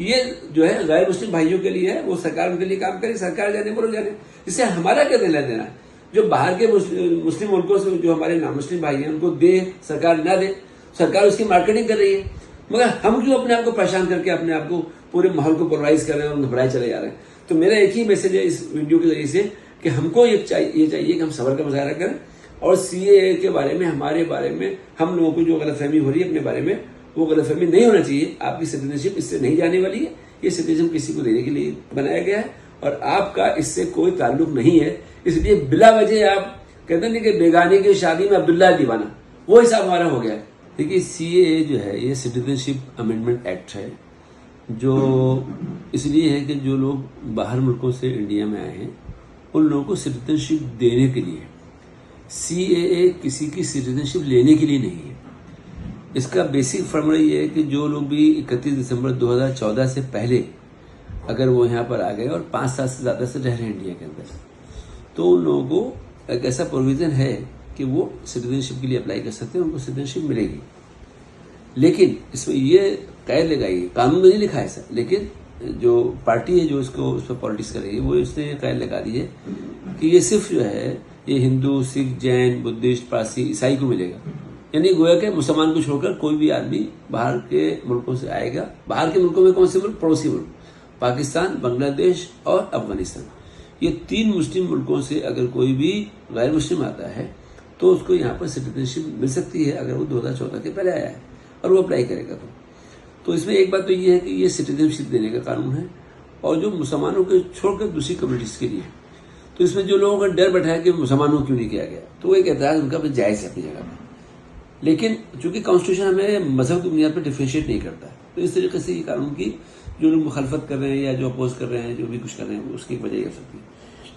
ये जो है गैर मुस्लिम भाइयों के लिए है, वो सरकार उनके लिए काम करे, सरकार जाने बोलो जाने, इससे हमारा क्या लेना देना है। जो बाहर के मुस्लिम मुल्कों से जो हमारे नाम मुस्लिम भाई हैं उनको दे सरकार, ना दे सरकार, उसकी मार्केटिंग कर रही है, मगर हम क्यों अपने आप को परेशान करके अपने आप को पूरे माहौल को पोलराइज कर रहे हैं और घबराए चले जा रहे हैं। तो मेरा एक ही मैसेज है इस वीडियो के जरिए से कि हमको ये चाहिए कि हम सब्र का मुजाहरा करें और सीएए के बारे में, हमारे बारे में, हम लोगों को जो गलतफहमी हो रही है अपने बारे में, वो गलतफहमी नहीं होना चाहिए। आपकी सिटीजनशिप इससे नहीं जाने वाली है, ये सिटीजनशिप किसी को देने के लिए बनाया गया है और आपका इससे कोई ताल्लुक नहीं है। इसलिए बिला वजह आप कहते नहीं कि बेगाने की शादी में अब्दुल्ला दीवाना, वो हिसाब हमारा हो गया है। देखिए सीएए जो है ये सिटीजनशिप अमेंडमेंट एक्ट है, जो इसलिए है कि जो लोग बाहर मुल्कों से इंडिया में आए हैं उन लोगों को सिटीजनशिप देने के लिए। सीएए किसी की सिटीजनशिप लेने के लिए नहीं है। इसका बेसिक फॉर्मूला ये है कि जो लोग भी 31 दिसंबर 2014 से पहले अगर वो यहाँ पर आ गए और 5 साल से ज़्यादा से रह रहे हैं इंडिया के अंदर, तो उन लोगों को एक ऐसा प्रोविज़न है कि वो सिटीजनशिप के लिए अप्लाई कर सकते हैं, उनको सिटीजनशिप मिलेगी। लेकिन इसमें ये कैद लगाई, कानून में नहीं लिखा है ऐसा, लेकिन जो पार्टी है जो इसको उस पर पॉलिटिक्स कर रही है वो इसने कैद लगा दी है कि ये सिर्फ जो है ये हिंदू, सिख, जैन, बुद्धिस्ट, पारसी, ईसाई को मिलेगा। यानी गोया के मुसलमान को छोड़कर कोई भी आदमी बाहर के मुल्कों से आएगा। बाहर के मुल्कों में कौन से मुल्क? पड़ोसी मुल्क, पाकिस्तान, बांग्लादेश और अफगानिस्तान। ये 3 मुस्लिम मुल्कों से अगर कोई भी गैर मुस्लिम आता है तो उसको यहाँ पर सिटीजनशिप मिल सकती है अगर वो 2014 के पहले आया है और वो अप्लाई करेगा तो इसमें एक बात तो ये है कि ये सिटीजनशिप देने का कानून है और जो मुसलमानों के छोड़कर दूसरी कम्युनिटीज के लिए। तो इसमें जो लोगों का डर बैठा है कि मुसलमानों क्यों नहीं किया गया, तो वो एक एतराज उनका जायज़ है अपनी जगह पर। लेकिन चूंकि कॉन्स्टिट्यूशन हमें मजहब की बुनियाद पर डिफ्रेंशिएट नहीं करता, तो इस तरीके से ये कानून की जो लोग मुखालफत कर रहे हैं या जो अपोज कर रहे हैं, जो भी कुछ कर रहे हैं, उसकी वजह हो सकती है।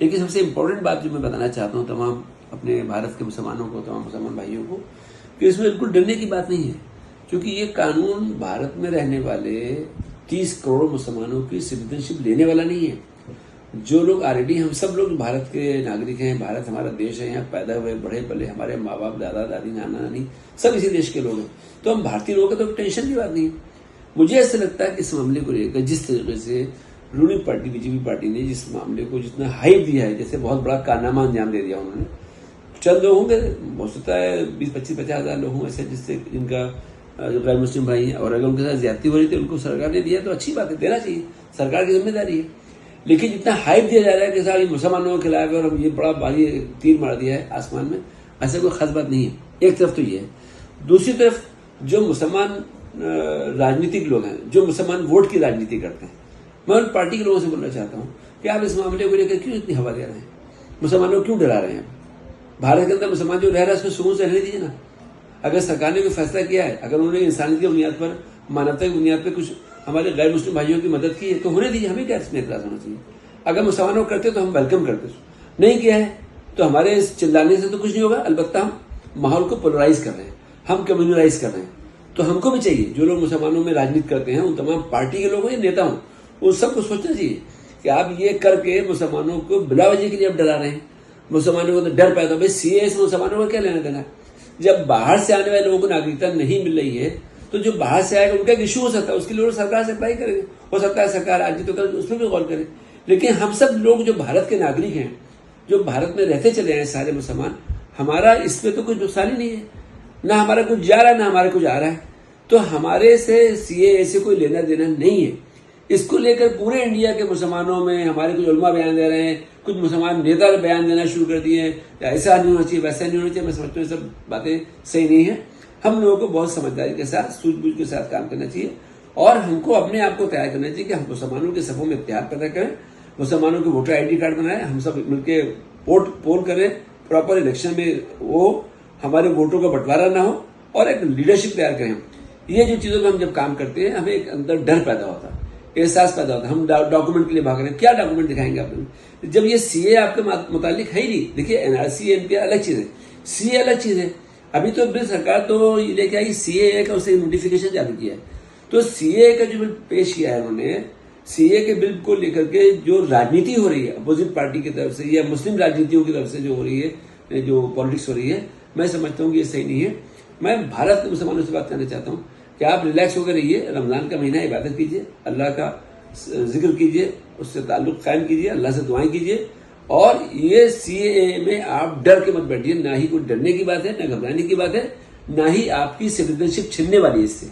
लेकिन सबसे इंपॉर्टेंट बात जो मैं बताना चाहता हूँ तमाम अपने भारत के मुसलमानों को, तमाम मुसलमान भाइयों को, कि इसमें बिल्कुल डरने की बात नहीं है, क्योंकि ये कानून भारत में रहने वाले 30 करोड़ मुसलमानों की सिटीजनशिप लेने वाला नहीं है। जो लोग ऑलरेडी, हम सब लोग भारत के नागरिक हैं, भारत हमारा देश है, यहाँ पैदा हुए बड़े पले, हमारे माँ बाप, दादा दादी, नाना नानी सब इसी देश के लोग हैं, तो हम भारतीय लोगों का तो टेंशन की बात नहीं है। मुझे ऐसा लगता है कि इस मामले को लेकर जिस तरीके से रूलिंग पार्टी बीजेपी पार्टी ने जिस मामले को जितना हाइप दिया है, जैसे बहुत बड़ा कारनामा अंजाम दे दिया उन्होंने। चंद लोग होंगे, हो सकता है 20-25-50 हज़ार लोग हों ऐसे जिससे जिनका गैर मुस्लिम भाई हैं, और अगर उनके साथ ज्यादती हो रही थी उनको सरकार ने दिया तो अच्छी बात है, देना चाहिए, सरकार की जिम्मेदारी है। लेकिन जितना हाइप दिया जा रहा है कि साहब ये मुसलमानों के खिलाफ है और हम ये बड़ा भारी तीर मार दिया है आसमान में, ऐसा कोई खास बात नहीं है। एक तरफ तो ये है, दूसरी तरफ जो मुसलमान राजनीतिक लोग हैं, जो मुसलमान वोट की राजनीति करते हैं, मैं उन पार्टी के लोगों से बोलना चाहता हूँ कि आप इस मामले को लेकर क्यों इतनी हवा दे रहे हैं, मुसलमानों को क्यों डरा रहे हैं। भारत के अंदर मुसलमान जो रह रहा है उसको सुकून से रहने दीजिए ना। अगर सरकार ने कोई फैसला किया है, अगर उन्होंने इंसानियत की बुनियाद पर, मानवता की बुनियाद पर कुछ हमारे गैर मुस्लिम भाइयों की मदद की है तो होने दीजिए, हमें क्या इसमें एतराज होना चाहिए। अगर मुसलमानों करते तो हम वेलकम करते, नहीं किया है तो हमारे इस चिल्लाने से तो कुछ नहीं होगा। अलबत्ता हम माहौल को पोलराइज कर रहे हैं, हम कम्युनलाइज कर रहे हैं, तो हमको भी चाहिए, जो लोग मुसलमानों में राजनीति करते हैं, उन तमाम पार्टी के लोगों या नेता हों, उन सबको सोचना चाहिए कि आप ये करके मुसलमानों को बिला वजह के लिए आप डरा रहे हैं। मुसलमानों को तो डर पैदा, भाई सीए से मुसलमानों को क्या लेना देना है। जब बाहर से आने वाले लोगों को नागरिकता नहीं मिल रही है तो जो बाहर से आएगा उनका एक इशू हो सकता है, उसके लिए सरकार से अप्लाई करेंगे, हो सकता है सरकार आज तो कल उसमें भी गौर करे। लेकिन हम सब लोग जो भारत के नागरिक हैं, जो भारत में रहते चले हैं सारे मुसलमान, हमारा इसमें तो कुछ नुकसान ही नहीं है, ना हमारा कुछ जा रहा है ना हमारा कुछ आ रहा है, तो हमारे से सीएए से कोई लेना देना नहीं है। इसको लेकर पूरे इंडिया के मुसलमानों में हमारे कुछ उलमा बयान दे रहे हैं, कुछ मुसलमान नेता बयान देना शुरू कर दिए हैं, ऐसा नहीं होना चाहिए, वैसा नहीं होना चाहिए। मैं समझता हूँ सब बातें सही नहीं है। हम लोगों को बहुत समझदारी के साथ, सूझबूझ के साथ काम करना चाहिए और हमको अपने आप को तैयार करना चाहिए कि हम मुसलमानों के सफों में इत्तेहाद पैदा करें, मुसलमानों के वोटर आईडी कार्ड बनाएं, हम सब मिलकर वोट पोल करें, प्रॉपर इलेक्शन में वो हमारे वोटों का बंटवारा ना हो और एक लीडरशिप तैयार करें। ये जो चीज़ों में हम जब काम करते हैं, हमें एक अंदर डर पैदा होता है, एहसास पैदा होता है, हम डॉक्यूमेंट के लिए भाग रहे हैं। क्या डॉक्यूमेंट दिखाएंगे आप जब ये सीए आपके मुतालिक है ही नहीं। देखिए एनआरसी एनपीआर अलग चीज़ है, सीए अलग चीज़ है। अभी तो बिल सरकार तो ये लेके आई सीए का, उससे नोटिफिकेशन जारी किया है, तो सीए का जो बिल पेश किया है उन्होंने, सीए के बिल को लेकर के जो राजनीति हो रही है अपोजिट पार्टी की तरफ से या मुस्लिम राजनीतियों की तरफ से जो हो रही है, जो पॉलिटिक्स हो रही है, मैं समझता हूँ कि ये सही नहीं है। मैं भारत के मुसलमानों से बात करना चाहता हूँ, कि आप रिलैक्स होकर रहिए, रमजान का महीना, इबादत कीजिए, अल्लाह का जिक्र कीजिए, उससे ताल्लुक कायम कीजिए, अल्लाह से दुआएं कीजिए। और ये सीएए में आप डर के मत बैठिए, ना ही कोई डरने की बात है, ना घबराने की बात है, ना ही आपकी सिटीजनशिप छिनने वाली है इससे।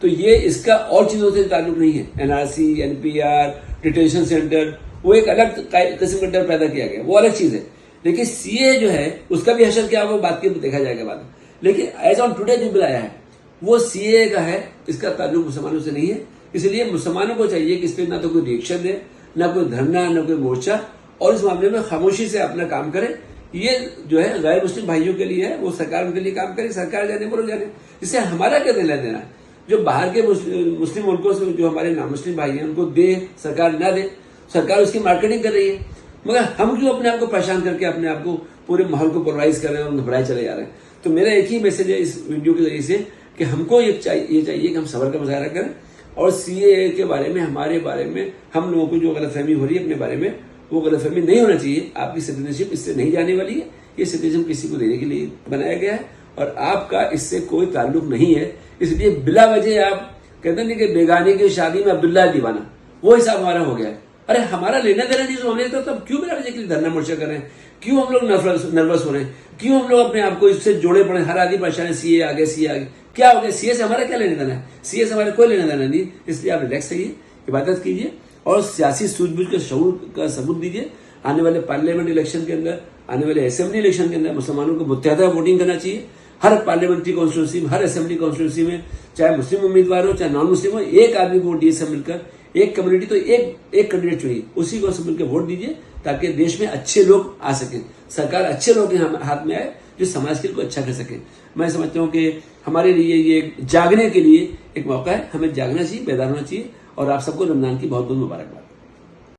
तो ये इसका और चीजों से ताल्लुक नहीं है। एनआरसी, एनपीआर, डिटेंशन सेंटर, वो एक अलग किस्म का डर पैदा किया गया, वो अलग चीज है। लेकिन सीए जो है उसका भी हशर क्या वो बात की देखा जाएगा बाद में। लेकिन एज ऑन टुडे जो बिल आया है वो सीए का है, इसका ताल्लुक मुसलमानों से नहीं है। इसलिए मुसलमानों को चाहिए कि इस पर ना तो कोई रिएक्शन दे, ना कोई धरना, ना कोई मोर्चा, और इस मामले में खामोशी से अपना काम करे। ये जो है गैर मुस्लिम भाइयों के लिए है, वो सरकार उनके लिए काम करे, सरकार जाने बोलो जाने, इससे हमारा क्या लेना देना है। जो बाहर के मुस्लिम मुल्कों से जो हमारे नामुस्लिम भाई हैं उनको दे सरकार, ना दे सरकार, उसकी मार्केटिंग कर रही है। मगर हम क्यों अपने आप को परेशान करके अपने आप को पूरे माहौल को पोलराइज कर रहे हैं और घबराए चले जा रहे हैं। तो मेरा एक ही मैसेज है इस वीडियो के जरिए से कि हमको ये चाहिए कि हम सब्र का मुजाहरा करें, और सीएए के बारे में, हमारे बारे में, हम लोगों को जो गलतफहमी हो रही है अपने बारे में, वो गलतफहमी नहीं होना चाहिए। आपकी सिटीजनशिप इससे नहीं जाने वाली है, ये सिटीजनशिप किसी को देने के लिए बनाया गया है और आपका इससे कोई ताल्लुक नहीं है। इसलिए बिला वजह आप कहते नहीं कि बेगाने की शादी में अब्दुल्ला दीवाना, वो हिसाब हमारा हो गया है। अरे हमारा लेना देना नहीं तो हमने, तब क्यों बिला वजह के लिए धरना मोर्चा कर रहे हैं, क्यों हम लोग नर्वस हो रहे हैं, क्यों हम लोग अपने आप को इससे जोड़े पड़े। हर आदमी परेशान है, सीए आ गया, सीए आ गया, क्या हो गया, सीए से हमारा क्या लेना देना है, सीए से हमारा कोई लेना देना नहीं। इसलिए आप रिलैक्स रहिए, इबादत कीजिए और सियासी सूझबूझ के शऊर का सबूत दीजिए। आने वाले पार्लियामेंट इलेक्शन के अंदर, आने वाले असेंबली इलेक्शन के अंदर मुसलमानों को मुत्तहदा वोटिंग करना चाहिए। हर पार्लियामेंट्री कॉन्स्टिट्यूंसी में, हर असेंबली कॉन्स्टिट्यूंसी में, चाहे मुस्लिम उम्मीदवार हो चाहे नॉन मुस्लिम हो, एक आदमी को वोट दिए, सब मिलकर एक कम्युनिटी तो एक कैंडिडेट चुनिए, उसी को सब मिलकर वोट दीजिए ताकि देश में अच्छे लोग आ सकें, सरकार अच्छे लोग के हाथ में आए जो समाज के लिए अच्छा कर सके। मैं समझता हूँ कि हमारे लिए ये जागने के लिए एक मौका है, हमें जागना चाहिए, बेदार होना चाहिए। और आप सबको रमजान की बहुत बहुत मुबारकबाद।